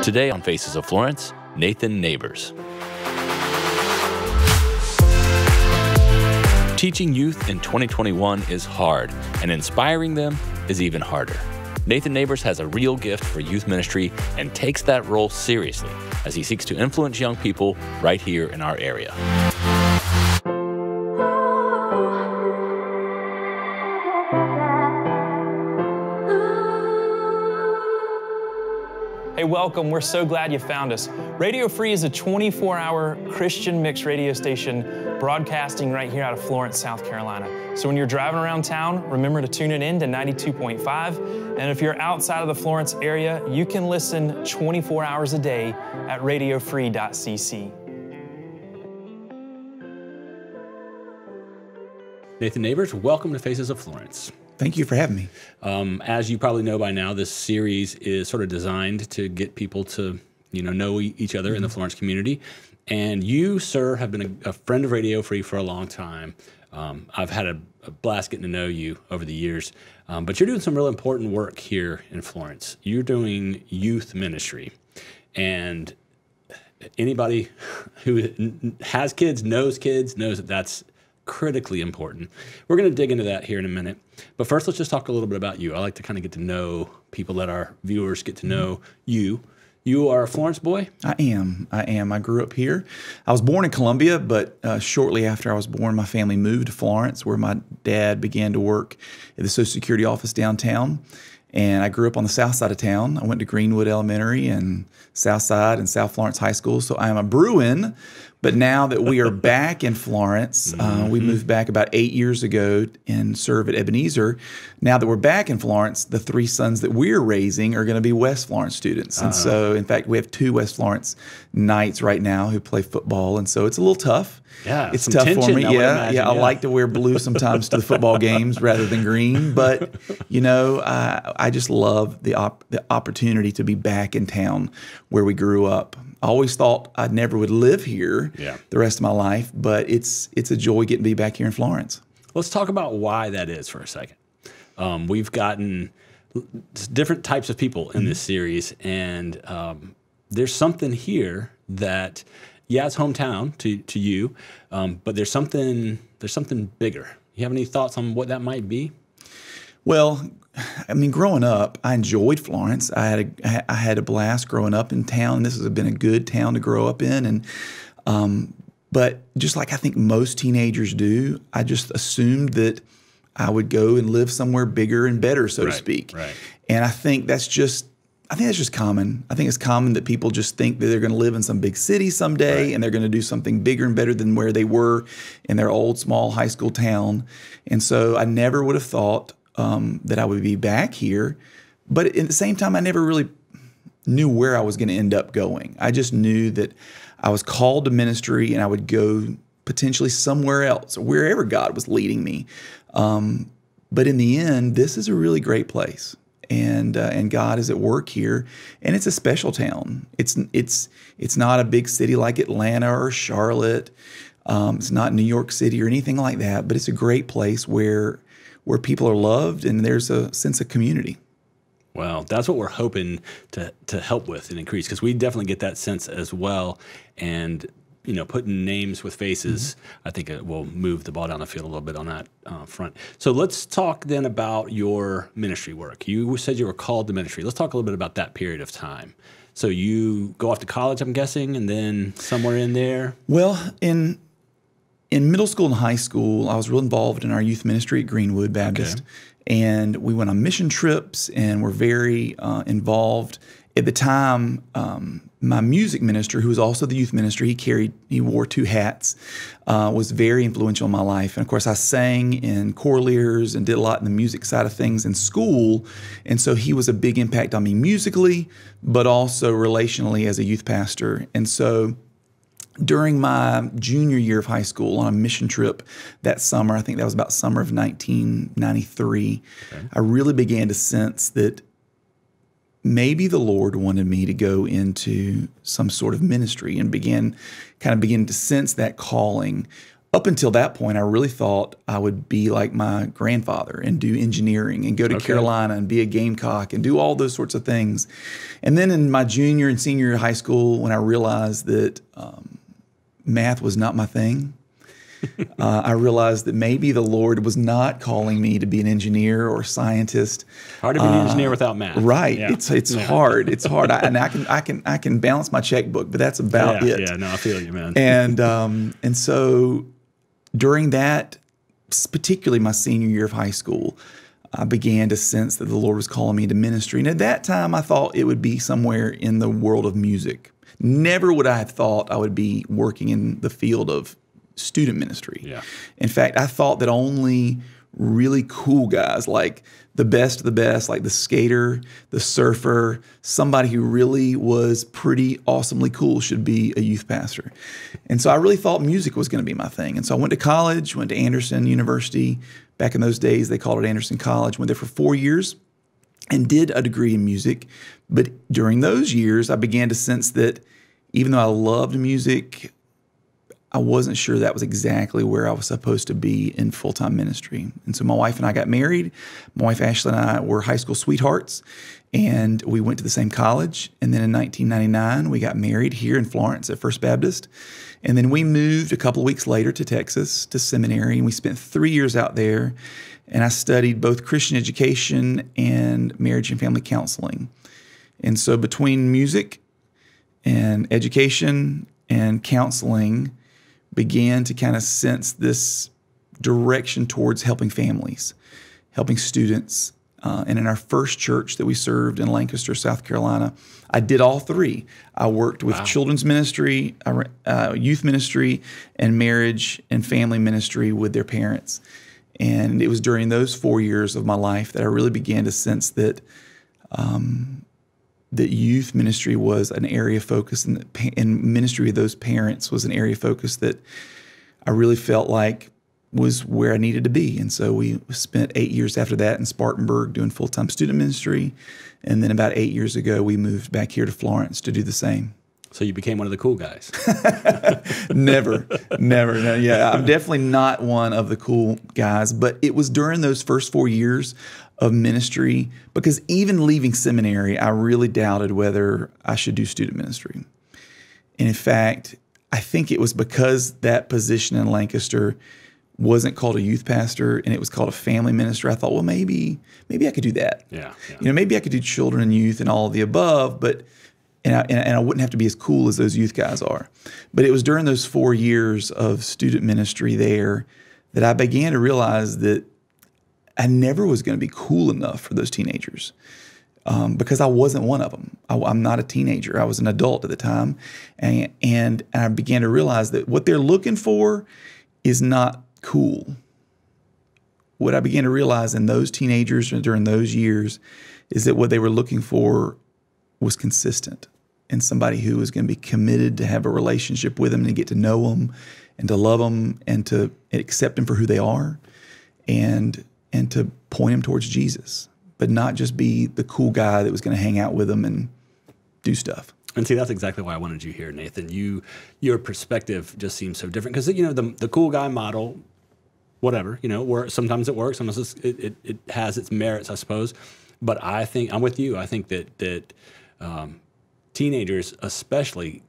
Today on Faces of Florence, Nathan Neighbors. Teaching youth in 2021 is hard, and inspiring them is even harder. Nathan Neighbors has a real gift for youth ministry and takes that role seriously as he seeks to influence young people right here in our area. Hey, welcome. We're so glad you found us. Radio Free is a 24-hour Christian mix radio station broadcasting right here out of Florence, South Carolina. So when you're driving around town, remember to tune it in to 92.5. And if you're outside of the Florence area, you can listen 24 hours a day at radiofree.cc. Nathan Neighbors, welcome to Faces of Florence. Thank you for having me. As you probably know by now, this series is sort of designed to get people to, know each other in the Florence community. And you, sir, have been a friend of Radio Free for a long time. I've had a blast getting to know you over the years. But you're doing some real important work here in Florence. You're doing youth ministry. And anybody who has kids, knows that that's critically important. We're going to dig into that here in a minute. But first, let's just talk a little bit about you. I like to kind of get to know people, let our viewers get to know you. You are a Florence boy? I am. I grew up here. I was born in Columbia, but shortly after I was born, my family moved to Florence, where my dad began to work at the Social Security office downtown. And I grew up on the south side of town. I went to Greenwood Elementary and South Side and South Florence High School. So I am a Bruin. But now that we are back in Florence, we moved back about 8 years ago and serve at Ebenezer. Now that we're back in Florence, the three sons that we're raising are going to be West Florence students. And so, in fact, we have two West Florence Knights right now who play football. And so it's a little tough. Yeah, it's tough for me. I like to wear blue sometimes to the football games rather than green. But, I just love the opportunity to be back in town where we grew up. I always thought I never would live here the rest of my life, but it's a joy getting to be back here in Florence. Let's talk about why that is for a second. We've gotten different types of people in this series, and there's something here that, it's hometown to you, but there's something bigger. You have any thoughts on what that might be? Well, growing up, I enjoyed Florence. I had a blast growing up in town. This has been a good town to grow up in, and but just like I think most teenagers do, I just assumed that I would go and live somewhere bigger and better, so to speak. Right. And I think that's just common. I think it's common that people just think that they're going to live in some big city someday, and they're going to do something bigger and better than where they were in their old small high school town. And so I never would have thought that I would be back here, but at the same time, I never really knew where I was going to end up going. I just knew that I was called to ministry and I would go potentially somewhere else, or wherever God was leading me. But in the end, this is a really great place, and God is at work here, and it's a special town. It's not a big city like Atlanta or Charlotte. It's not New York City or anything like that, but it's a great place where people are loved and there's a sense of community. Well, that's what we're hoping to help with and increase, because we definitely get that sense as well. And, putting names with faces, I think it will move the ball down the field a little bit on that front. So let's talk then about your ministry work. You said you were called to ministry. Let's talk a little bit about that period of time. So you go off to college, I'm guessing, and then somewhere in there? Well, in middle school and high school, I was real involved in our youth ministry at Greenwood Baptist. Okay. And we went on mission trips and were very involved. At the time, my music minister, who was also the youth minister, he wore two hats, was very influential in my life. And of course, I sang in choir and did a lot in the music side of things in school. And so he was a big impact on me musically, but also relationally as a youth pastor. And so during my junior year of high school on a mission trip that summer, I think that was about summer of 1993, I really began to sense that maybe the Lord wanted me to go into some sort of ministry, and begin to sense that calling up until that point, I really thought I would be like my grandfather and do engineering and go to Carolina and be a Gamecock and do all those sorts of things. And then in my junior and senior year of high school, when I realized that math was not my thing, I realized that maybe the Lord was not calling me to be an engineer or a scientist. Hard to be an engineer without math. Right. Yeah. It's hard. It's hard. I can balance my checkbook, but that's about it. Yeah, no, I feel you, man. And so during that, particularly my senior year of high school, I began to sense that the Lord was calling me to ministry. And at that time, I thought it would be somewhere in the world of music. Never would I have thought I would be working in the field of student ministry. Yeah. In fact, I thought that only really cool guys, like the best of the best, like the skater, the surfer, somebody who really was pretty awesomely cool should be a youth pastor. And so I really thought music was going to be my thing. And so I went to college, went to Anderson University. Back in those days, they called it Anderson College. Went there for 4 years and did a degree in music. But during those years, I began to sense that even though I loved music, I wasn't sure that was exactly where I was supposed to be in full-time ministry. And so my wife and I got married. My wife, Ashley, and I were high school sweethearts, and we went to the same college. And then in 1999, we got married here in Florence at First Baptist. And then we moved a couple of weeks later to Texas to seminary, and we spent 3 years out there. And I studied both Christian education and marriage and family counseling. And so between music and education and counseling, began to kind of sense this direction towards helping families, helping students. And in our first church that we served in Lancaster, South Carolina, I did all three. I worked with children's ministry, youth ministry, and marriage and family ministry with their parents. And it was during those 4 years of my life that I really began to sense that that youth ministry was an area of focus, and ministry of those parents was an area of focus that I really felt like was where I needed to be. And so we spent 8 years after that in Spartanburg doing full-time student ministry. And then about 8 years ago, we moved back here to Florence to do the same. So you became one of the cool guys. Never. No, yeah, I'm definitely not one of the cool guys, but it was during those first 4 years of ministry, because even leaving seminary, I really doubted whether I should do student ministry. And in fact, I think it was because that position in Lancaster wasn't called a youth pastor and it was called a family minister. I thought, well, maybe I could do that. Yeah. You know, maybe I could do children and youth and all of the above, but and I wouldn't have to be as cool as those youth guys are. But it was during those 4 years of student ministry there that I began to realize that I never was going to be cool enough for those teenagers because I wasn't one of them. I'm not a teenager. I was an adult at the time. And I began to realize that what they're looking for is not cool. What I began to realize in those teenagers during those years is that what they were looking for was consistent, and somebody who was going to be committed to have a relationship with them and get to know them and to love them and to accept them for who they are and to point them towards Jesus, but not just be the cool guy that was going to hang out with them and do stuff. And see, that's exactly why I wanted you here, Nathan. Your perspective just seems so different because, you know, the cool guy model, whatever, you know, sometimes it works, sometimes it has its merits, I suppose. But I think I'm with you. I think that teenagers, especially,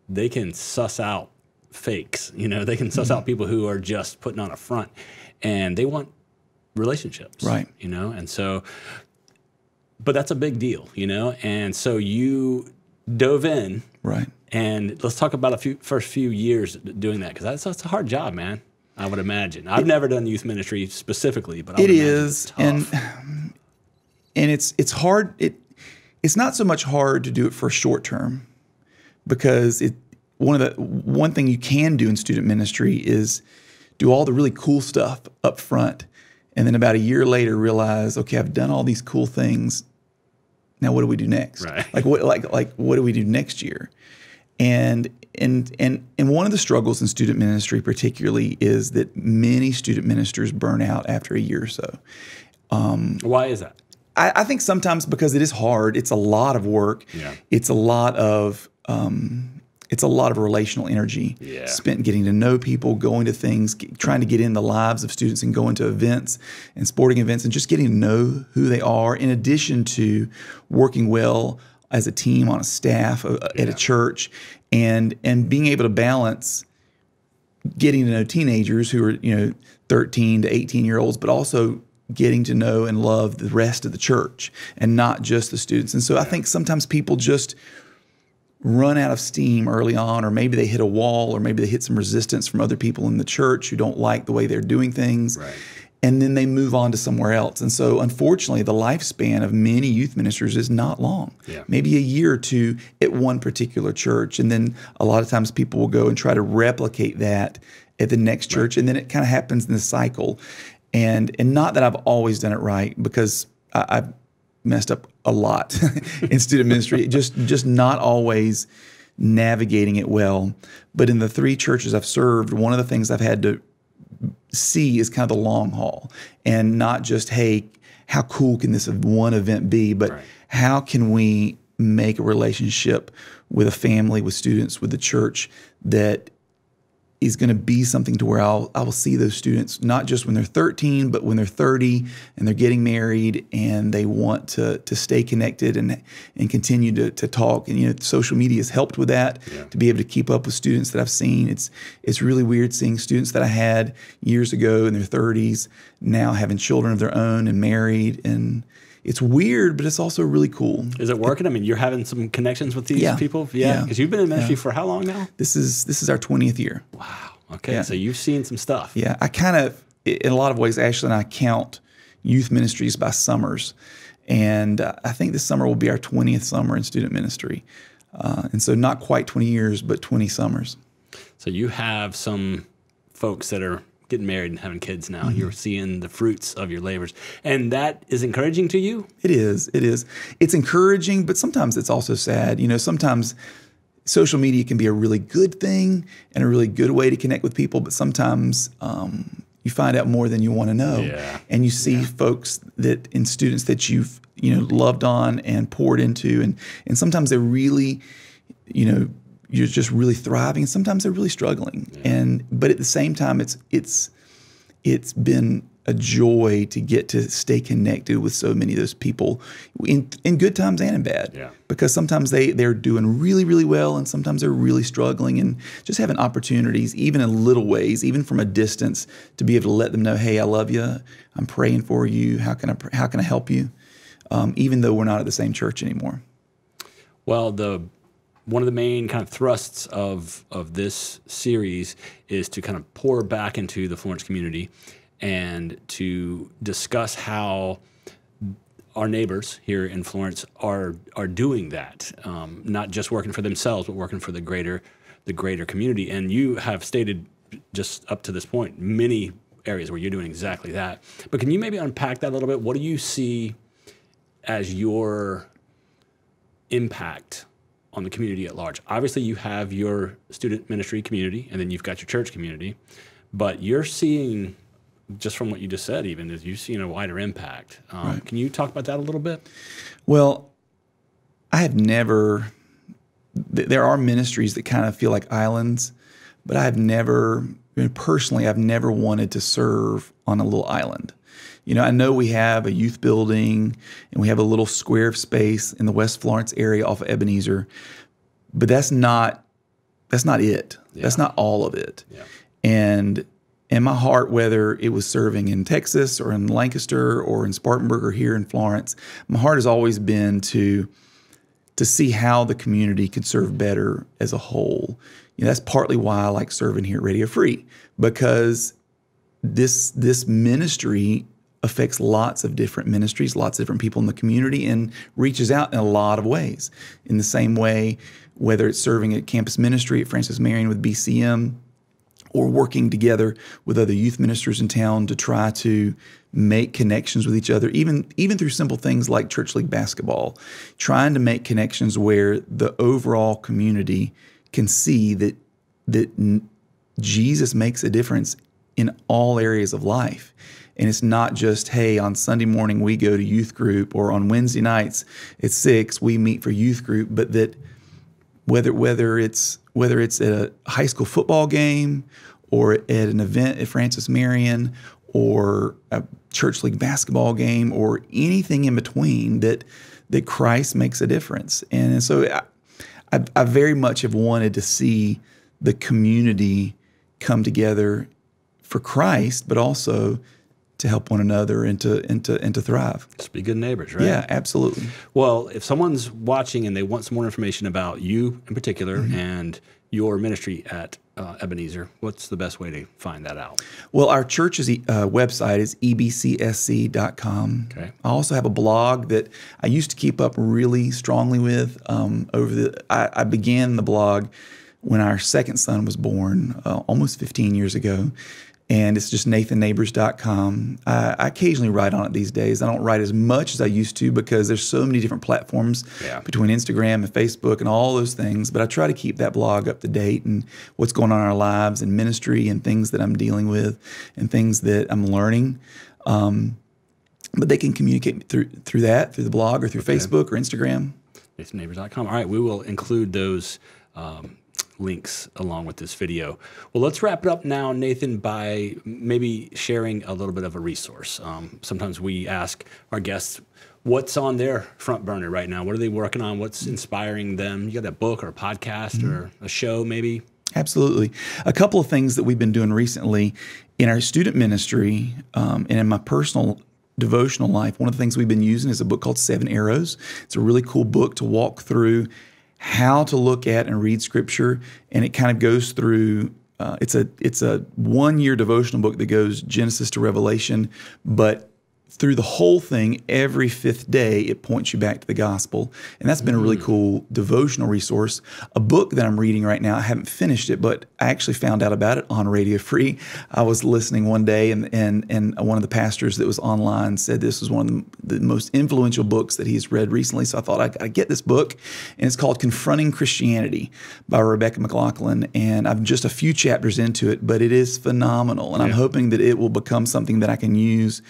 they can suss out fakes. You know, they can suss out people who are just putting on a front, and they want relationships, right? You know, and so, but that's a big deal, you know. And so you dove in, right? And let's talk about first few years doing that, because that's a hard job, man. I would imagine. I've never done youth ministry specifically, but I would imagine it's tough. And it's hard. It's not so much hard to do it for short term, because one thing you can do in student ministry is do all the really cool stuff up front, and then about a year later realize, okay, I've done all these cool things. Now what do we do next? Right. Like what do we do next year? And one of the struggles in student ministry particularly is that many student ministers burn out after a year or so. Why is that? I think sometimes because it is hard. It's a lot of work. Yeah. It's a lot of it's a lot of relational energy spent getting to know people, going to things, trying to get in the lives of students and going to events and sporting events and just getting to know who they are, in addition to working well as a team on a staff at a church, and being able to balance getting to know teenagers who are 13 to 18-year-olds, but also getting to know and love the rest of the church and not just the students. And so I think sometimes people just run out of steam early on, or maybe they hit a wall, or maybe they hit some resistance from other people in the church who don't like the way they're doing things. Right. And then they move on to somewhere else. And so unfortunately, the lifespan of many youth ministers is not long. Yeah. Maybe a year or two at one particular church. And then a lot of times people will go and try to replicate that at the next church. And then it kind of happens in this cycle. And not that I've always done it right, because I've messed up a lot in student ministry, just not always navigating it well. But in the 3 churches I've served, one of the things I've had to see is kind of the long haul, and not just, hey, how cool can this one event be, but how can we make a relationship with a family, with students, with the church that is going to be something to where I will see those students not just when they're 13, but when they're 30 and they're getting married and they want to stay connected and continue to talk. And social media has helped with that, to be able to keep up with students that I've seen. It's really weird seeing students that I had years ago in their 30s now having children of their own and married, and it's weird, but it's also really cool. Is it working? I mean, you're having some connections with these people? Yeah. Because you've been in ministry for how long now? This is our 20th year. Wow. Okay. So you've seen some stuff. Yeah. I kind of, in a lot of ways, Ashley and I count youth ministries by summers. And I think this summer will be our 20th summer in student ministry. And so not quite 20 years, but 20 summers. So you have some folks that are getting married and having kids now. You're seeing the fruits of your labors. And that is encouraging to you? It is. It is. It's encouraging, but sometimes it's also sad. Sometimes social media can be a really good thing and a really good way to connect with people, but sometimes you find out more than you want to know. Yeah. And you see folks and students that you've loved on and poured into, and sometimes they're really, you're just really thriving, and sometimes they're really struggling. Yeah. But at the same time, it's been a joy to get to stay connected with so many of those people in good times and in bad. Yeah. Because sometimes they're doing really, really well, and sometimes they're really struggling, and just having opportunities, even in little ways, even from a distance, to be able to let them know, hey, I love you, I'm praying for you, how can I help you, even though we're not at the same church anymore. Well, one of the main kind of thrusts of this series is to kind of pour back into the Florence community and to discuss how our neighbors here in Florence are doing that, not just working for themselves, but working for the greater community. And you have stated just up to this point many areas where you're doing exactly that. But can you maybe unpack that a little bit? What do you see as your impact on the community at large? Obviously, you have your student ministry community, and then you've got your church community, but you're seeing, just from what you just said even, is you're seeing a wider impact. Right. Can you talk about that a little bit? Well, there are ministries that kind of feel like islands, but personally, I've never wanted to serve on a little island. I know we have a youth building and we have a little square of space in the West Florence area off of Ebenezer, but that's not it. Yeah. That's not all of it. Yeah. And my heart, whether it was serving in Texas or in Lancaster or in Spartanburg or here in Florence, my heart has always been to see how the community could serve better as a whole. That's partly why I like serving here at Radio Free, because this ministry affects lots of different ministries, lots of different people in the community, and reaches out in a lot of ways. In the same way, whether it's serving at campus ministry at Francis Marion with BCM, or working together with other youth ministers in town to try to make connections with each other, even through simple things like church league basketball, trying to make connections where the overall community can see that Jesus makes a difference in all areas of life. And it's not just, hey, on Sunday morning we go to youth group, or on Wednesday nights at 6 we meet for youth group, but that whether it's whether it's at a high school football game or at an event at Francis Marion or a church league basketball game or anything in between, that Christ makes a difference. And so I very much have wanted to see the community come together for Christ, but also to help one another and to thrive. Just be good neighbors, right? Yeah, absolutely. Well, if someone's watching and they want some more information about you in particular and your ministry at Ebenezer, what's the best way to find that out? Well, our church's website is ebcsc.com. Okay. I also have a blog that I used to keep up really strongly with. I began the blog when our second son was born, almost 15 years ago. And it's just nathanneighbors.com. I occasionally write on it these days. I don't write as much as I used to because there's so many different platforms between Instagram and Facebook and all those things. But I try to keep that blog up to date and what's going on in our lives and ministry and things that I'm dealing with and things that I'm learning. But they can communicate through that, through the blog or through Facebook or Instagram. nathanneighbors.com. All right, we will include those links along with this video. Well, let's wrap it up now, Nathan, by maybe sharing a little bit of a resource. Sometimes we ask our guests what's on their front burner right now. What are they working on? What's inspiring them? You got a book or a podcast or a show maybe? Absolutely. A couple of things that we've been doing recently in our student ministry and in my personal devotional life. One of the things we've been using is a book called 7 Arrows. It's a really cool book to walk through how to look at and read Scripture, and it kind of goes through. It's a 1-year devotional book that goes Genesis to Revelation, but through the whole thing, every 5th day, it points you back to the gospel. And that's been a really cool devotional resource. A book that I'm reading right now, I haven't finished it, but I actually found out about it on Radio Free. I was listening one day, and one of the pastors that was online said this was one of the most influential books that he's read recently. So I thought I'd get this book, and it's called Confronting Christianity by Rebecca McLaughlin. And I'm just a few chapters into it, but it is phenomenal. And I'm hoping that it will become something that I can use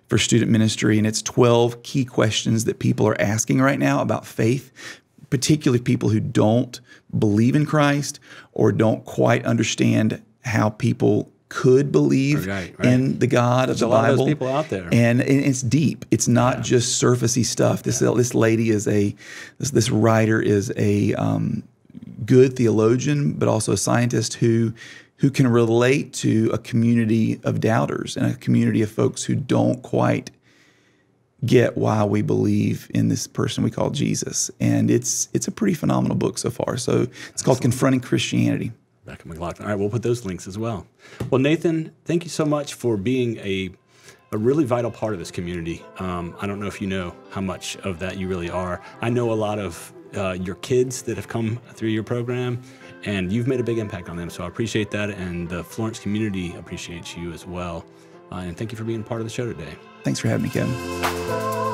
for student ministry, and it's 12 key questions that people are asking right now about faith, particularly people who don't believe in Christ or don't quite understand how people could believe in the God of the Bible. There's a lot of those people out there. And it's deep. It's not just surfacey stuff. This lady is this writer is a good theologian, but also a scientist who can relate to a community of doubters and a community of folks who don't quite get why we believe in this person we call Jesus. And it's a pretty phenomenal book so far. So it's called Confronting Christianity. Rebecca McLaughlin. All right, we'll put those links as well. Well, Nathan, thank you so much for being a really vital part of this community. I don't know if you know how much of that you really are. I know a lot of your kids that have come through your program, and you've made a big impact on them. So I appreciate that, and the Florence community appreciates you as well. And thank you for being part of the show today. Thanks for having me, Kevin.